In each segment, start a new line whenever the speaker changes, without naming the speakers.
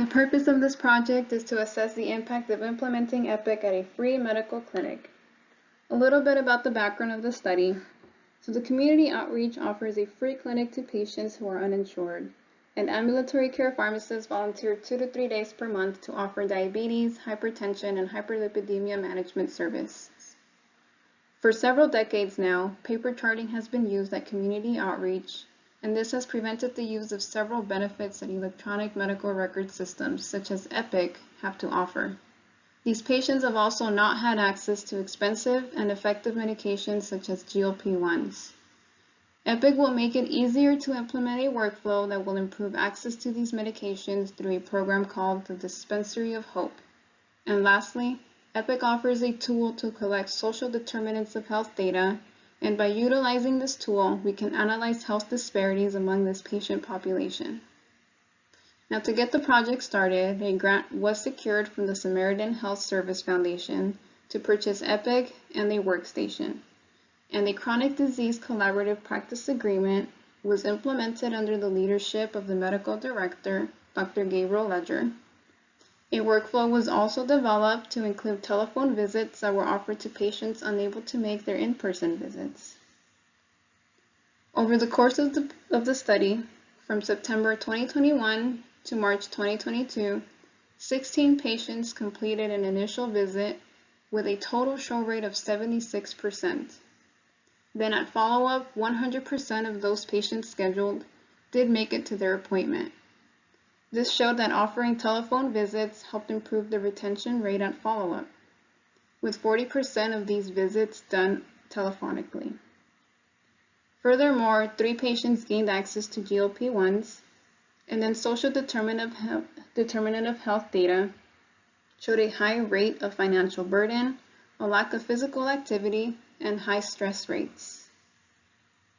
The purpose of this project is to assess the impact of implementing EPIC at a free medical clinic. A little bit about the background of the study. So the community outreach offers a free clinic to patients who are uninsured, and ambulatory care pharmacists volunteer 2 to 3 days per month to offer diabetes, hypertension, and hyperlipidemia management services. For several decades now, paper charting has been used at community outreach, and this has prevented the use of several benefits that electronic medical record systems, such as EPIC, have to offer. These patients have also not had access to expensive and effective medications such as GLP-1s. EPIC will make it easier to implement a workflow that will improve access to these medications through a program called the Dispensary of Hope. And lastly, EPIC offers a tool to collect social determinants of health data, and by utilizing this tool, we can analyze health disparities among this patient population. Now, to get the project started, a grant was secured from the Samaritan Health Service Foundation to purchase EPIC and a workstation, and a chronic disease collaborative practice agreement was implemented under the leadership of the medical director, Dr. Gabriel. A workflow was also developed to include telephone visits that were offered to patients unable to make their in-person visits. Over the course of the study, from September 2021 to March 2022, 16 patients completed an initial visit with a total show rate of 76%. Then at follow-up, 100% of those patients scheduled did make it to their appointment. This showed that offering telephone visits helped improve the retention rate at follow-up, with 40% of these visits done telephonically. Furthermore, 3 patients gained access to GLP-1s, and then social determinant of health data showed a high rate of financial burden, a lack of physical activity, and high stress rates.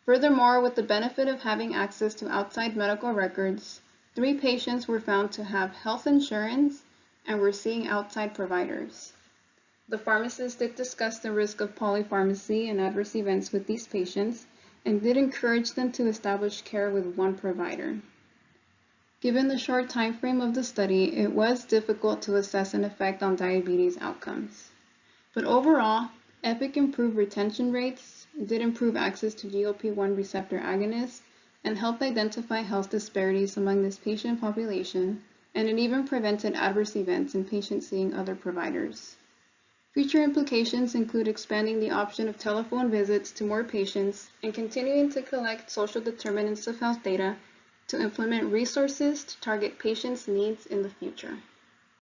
Furthermore, with the benefit of having access to outside medical records, 3 patients were found to have health insurance and were seeing outside providers. The pharmacist did discuss the risk of polypharmacy and adverse events with these patients and did encourage them to establish care with one provider. Given the short time frame of the study, it was difficult to assess an effect on diabetes outcomes. But overall, EPIC improved retention rates, did improve access to GLP-1 receptor agonists, and helped identify health disparities among this patient population, and it even prevented adverse events in patients seeing other providers. Future implications include expanding the option of telephone visits to more patients and continuing to collect social determinants of health data to implement resources to target patients' needs in the future.